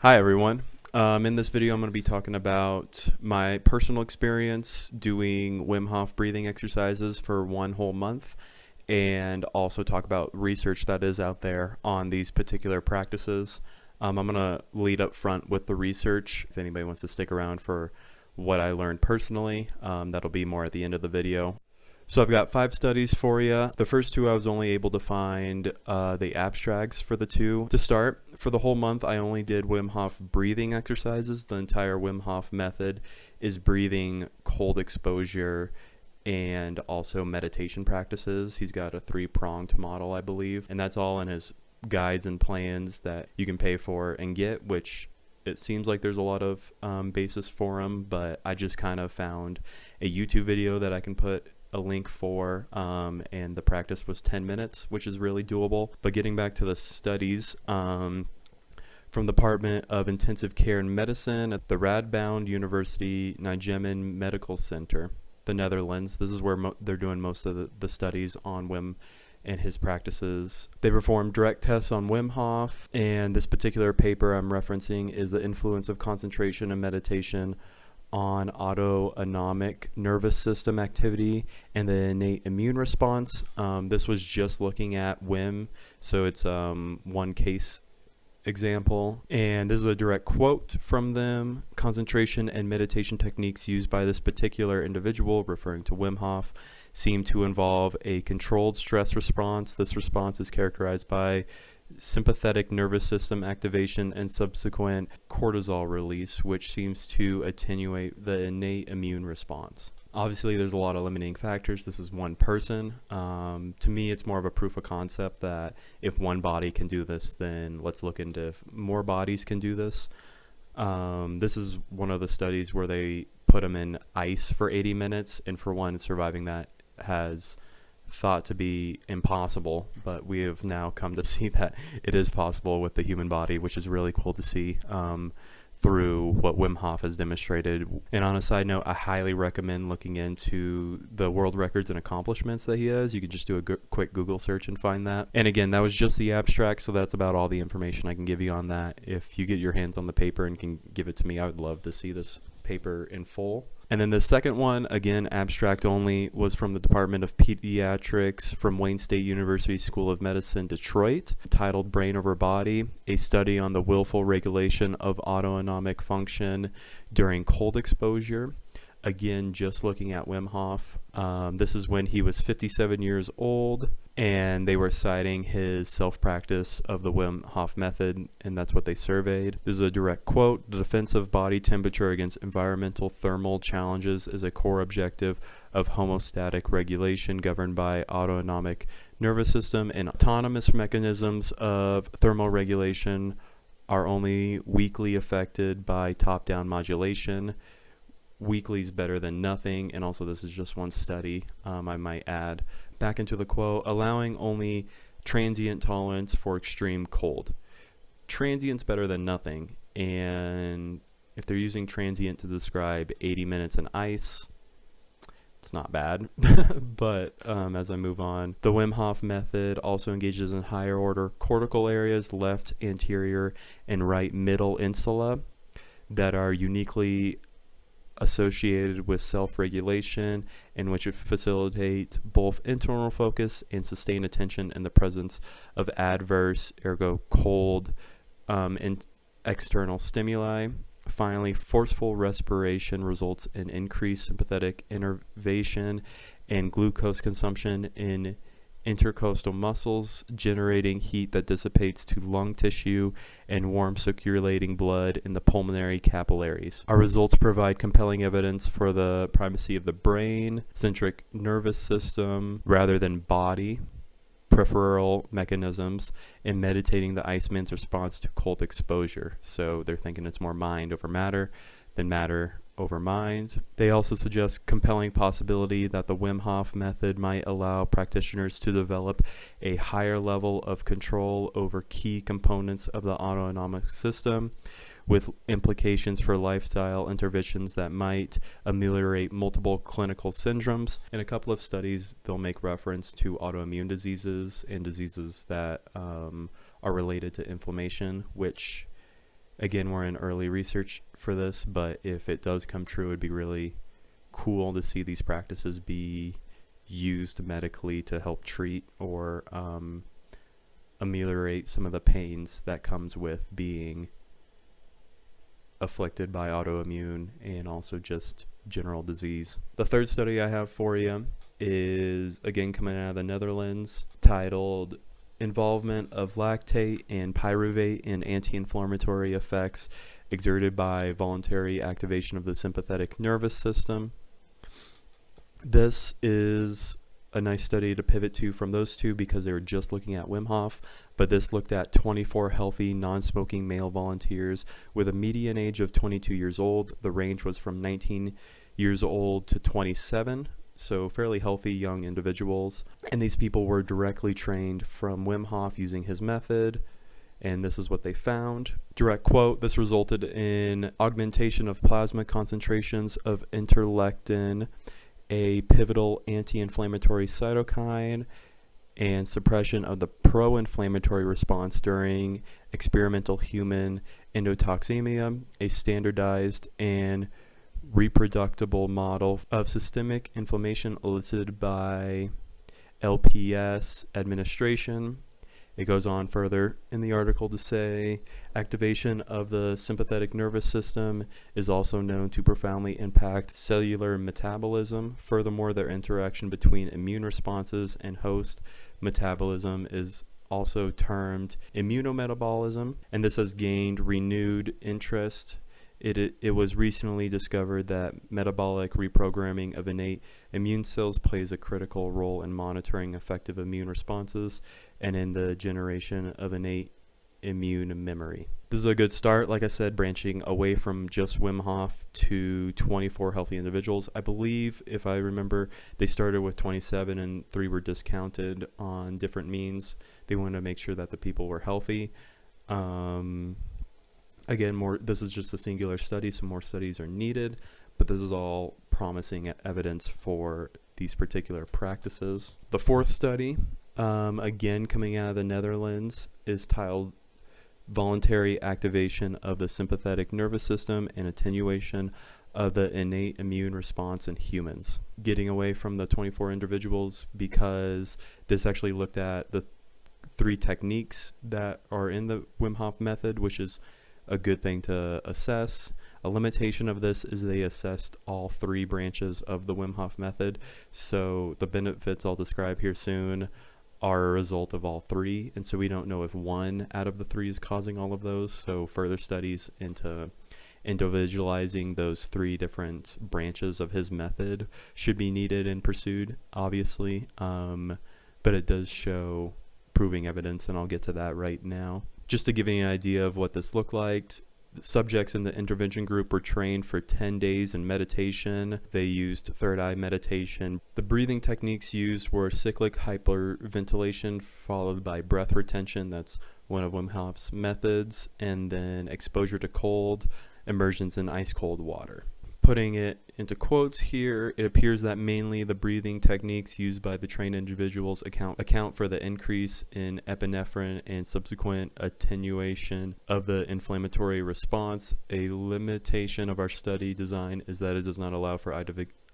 Hi everyone. In this video I'm going to be talking about my personal experience doing Wim Hof breathing exercises for one whole month, and also talk about research that is out there on these particular practices. I'm going to lead up front with the research. If anybody wants to stick around for what I learned personally, that'll be more at the end of the video. So I've got 5 studies for you. The first 2 I was only able to find the abstracts for the 2. To start, for the whole month I only did Wim Hof breathing exercises. The entire Wim Hof method is breathing, cold exposure, and also meditation practices. He's got a 3-pronged model, I believe, and that's all in his guides and plans that you can pay for and get, which it seems like there's a lot of basis for them, but I just kind of found a YouTube video that I can put a link for, and the practice was 10 minutes, which is really doable. But getting back to the studies, from the Department of Intensive Care and Medicine at the Radboud University Nijmegen Medical Center, the Netherlands. This is where they're doing most of the studies on Wim and his practices. They performed direct tests on Wim Hof, and this particular paper I'm referencing is the influence of concentration and meditation on autonomic nervous system activity and the innate immune response. This was just looking at Wim, so it's one case example, and this is a direct quote from them. Concentration and meditation techniques used by this particular individual, referring to Wim Hof, seem to involve a controlled stress response. This response is characterized by sympathetic nervous system activation and subsequent cortisol release, which seems to attenuate the innate immune response. Obviously, there's a lot of limiting factors. This is one person. To me, it's more of a proof of concept that if one body can do this, then let's look into if more bodies can do this. This is one of the studies where they put them in ice for 80 minutes, and for one, surviving that has thought to be impossible, but we have now come to see that it is possible with the human body, which is really cool to see through what Wim Hof has demonstrated. And on a side note, I highly recommend looking into the world records and accomplishments that he has. You can just do a quick Google search and find that. And again, that was just the abstract, so that's about all the information I can give you on that. If you get your hands on the paper and can give it to me, I would love to see this paper in full. And then the second one, again, abstract only, was from the Department of Pediatrics from Wayne State University School of Medicine, Detroit, titled Brain Over Body, a study on the willful regulation of autonomic function during cold exposure. Again, just looking at Wim Hof. This is when he was 57 years old, and they were citing his self-practice of the Wim Hof Method, and that's what they surveyed. This is a direct quote. The defense of body temperature against environmental thermal challenges is a core objective of homeostatic regulation governed by autonomic nervous system, and autonomous mechanisms of thermal regulation are only weakly affected by top-down modulation. Weekly is better than nothing, and also this is just one study, I might add. Back into the quote, allowing only transient tolerance for extreme cold. Transient's better than nothing, and if they're using transient to describe 80 minutes in ice, it's not bad. But as I move on, the Wim Hof method also engages in higher order cortical areas, left anterior and right middle insula, that are uniquely associated with self-regulation, and which facilitate both internal focus and sustained attention in the presence of adverse, ergo cold, and external stimuli. Finally, forceful respiration results in increased sympathetic innervation and glucose consumption in intercostal muscles, generating heat that dissipates to lung tissue and warm circulating blood in the pulmonary capillaries. Our results provide compelling evidence for the primacy of the brain, centric nervous system, rather than body, peripheral mechanisms, in meditating the Iceman's response to cold exposure. So they're thinking it's more mind over matter than matter over mind. They also suggest compelling possibility that the Wim Hof method might allow practitioners to develop a higher level of control over key components of the autonomic system, with implications for lifestyle interventions that might ameliorate multiple clinical syndromes. In a couple of studies, they'll make reference to autoimmune diseases and diseases that are related to inflammation, which Again, we're in early research for this, but if it does come true, it'd be really cool to see these practices be used medically to help treat or ameliorate some of the pains that comes with being afflicted by autoimmune and also just general disease. The third study I have for you is, again, coming out of the Netherlands, titled Involvement of Lactate and Pyruvate in Anti-Inflammatory Effects Exerted by Voluntary Activation of the Sympathetic Nervous System. This is a nice study to pivot to from those two because they were just looking at Wim Hof, but this looked at 24 healthy non-smoking male volunteers with a median age of 22 years old. The range was from 19 years old to 27, so fairly healthy young individuals. And these people were directly trained from Wim Hof using his method, and this is what they found. Direct quote, "This resulted in augmentation of plasma concentrations of interleukin, a pivotal anti-inflammatory cytokine, and suppression of the pro-inflammatory response during experimental human endotoxemia, a standardized and reproducible model of systemic inflammation elicited by LPS administration." It goes on further in the article to say, activation of the sympathetic nervous system is also known to profoundly impact cellular metabolism. Furthermore, their interaction between immune responses and host metabolism is also termed immunometabolism, and this has gained renewed interest. It was recently discovered that metabolic reprogramming of innate immune cells plays a critical role in monitoring effective immune responses and in the generation of innate immune memory. This is a good start, like I said, branching away from just Wim Hof to 24 healthy individuals. I believe, if I remember, they started with 27 and 3 were discounted on different means. They wanted to make sure that the people were healthy. Again, this is just a singular study, so more studies are needed, but this is all promising evidence for these particular practices. The fourth study, again coming out of the Netherlands, is titled Voluntary Activation of the Sympathetic Nervous System and Attenuation of the Innate Immune Response in Humans. Getting away from the 24 individuals because this actually looked at the 3 techniques that are in the Wim Hof method, which is a good thing to assess. A limitation of this is they assessed all 3 branches of the Wim Hof method, so the benefits I'll describe here soon are a result of all 3, and so we don't know if 1 out of the 3 is causing all of those, so further studies into individualizing those 3 different branches of his method should be needed and pursued, obviously, but it does show proving evidence, and I'll get to that right now. Just to give you an idea of what this looked like, the subjects in the intervention group were trained for 10 days in meditation. They used third eye meditation. The breathing techniques used were cyclic hyperventilation followed by breath retention. That's one of Wim Hof's methods. And then exposure to cold, immersions in ice cold water. Putting it into quotes here, it appears that mainly the breathing techniques used by the trained individuals account for the increase in epinephrine and subsequent attenuation of the inflammatory response. A limitation of our study design is that it does not allow for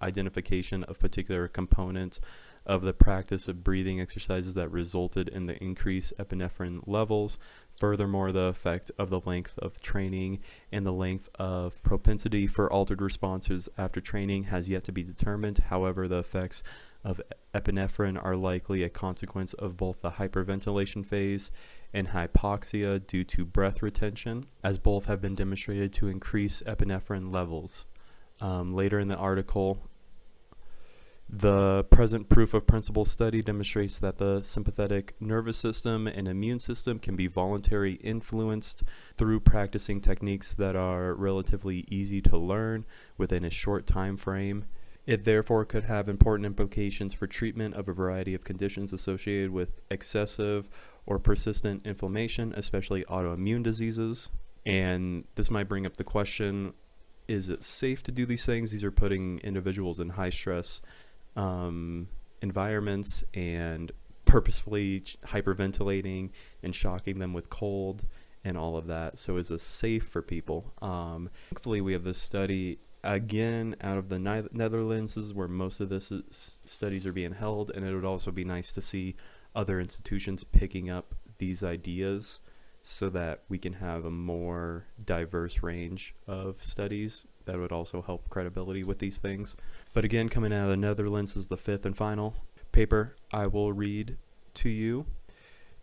identification of particular components of the practice of breathing exercises that resulted in the increased epinephrine levels. Furthermore, the effect of the length of training and the length of propensity for altered responses after training has yet to be determined. However, the effects of epinephrine are likely a consequence of both the hyperventilation phase and hypoxia due to breath retention, as both have been demonstrated to increase epinephrine levels. Later in the article, the present proof of principle study demonstrates that the sympathetic nervous system and immune system can be voluntarily influenced through practicing techniques that are relatively easy to learn within a short time frame. It therefore could have important implications for treatment of a variety of conditions associated with excessive or persistent inflammation, especially autoimmune diseases. And this might bring up the question, is it safe to do these things? These are putting individuals in high stress environments and purposefully hyperventilating and shocking them with cold and all of that. So is this safe for people? Thankfully, we have this study again out of the Netherlands. This is where most of this studies are being held, and it would also be nice to see other institutions picking up these ideas so that we can have a more diverse range of studies that would also help credibility with these things. But again, coming out of the Netherlands is the fifth and final paper I will read to you,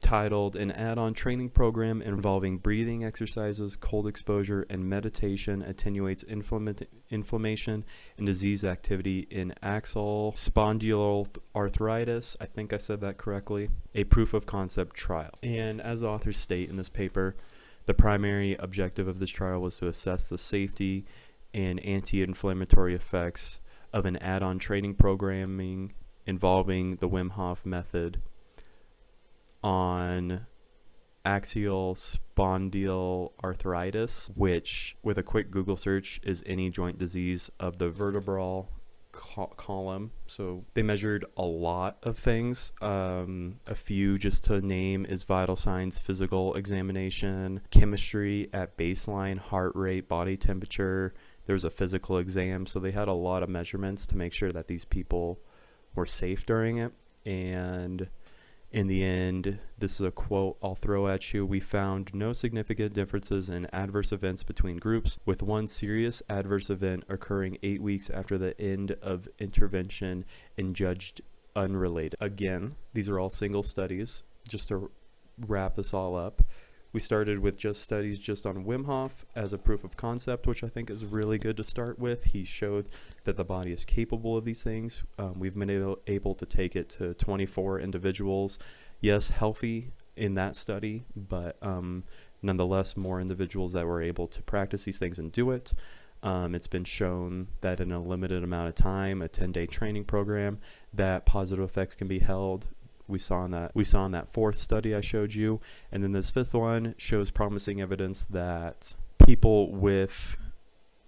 titled "An Addon Training Program Involving Breathing Exercises, Cold Exposure, and Meditation Attenuates Inflammation and Disease Activity in Axial Spondyloarthritis." I think I said that correctly. A proof of concept trial. And as the authors state in this paper, the primary objective of this trial was to assess the safety and anti-inflammatory effects of an add-on training programming involving the Wim Hof Method on axial spondyloarthritis, which with a quick Google search is any joint disease of the vertebral column. So they measured a lot of things. A few just to name is vital signs, physical examination, chemistry at baseline, heart rate, body temperature. There was a physical exam. So they had a lot of measurements to make sure that these people were safe during it. And in the end, this is a quote I'll throw at you: "We found no significant differences in adverse events between groups, with one serious adverse event occurring 8 weeks after the end of intervention and judged unrelated." Again, these are all single studies. Just to wrap this all up, we started with just studies just on Wim Hof as a proof of concept, which I think is really good to start with. He showed that the body is capable of these things. We've been able to take it to 24 individuals. Yes, healthy in that study, but nonetheless more individuals that were able to practice these things and do it. It's been shown that in a limited amount of time, a 10-day training program, that positive effects can be held. We saw in that fourth study I showed you. And then this fifth one shows promising evidence that people with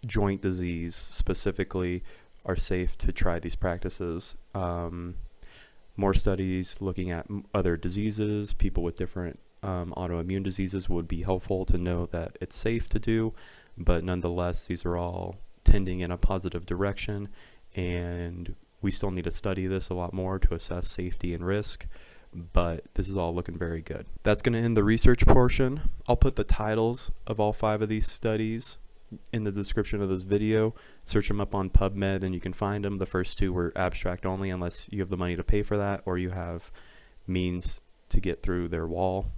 joint disease specifically are safe to try these practices. More studies looking at other diseases, people with different autoimmune diseases would be helpful to know that it's safe to do. But nonetheless, these are all tending in a positive direction, and we still need to study this a lot more to assess safety and risk, but this is all looking very good. That's going to end the research portion. I'll put the titles of all 5 of these studies in the description of this video. Search them up on PubMed and you can find them. The first 2 were abstract only, unless you have the money to pay for that or you have means to get through their wall.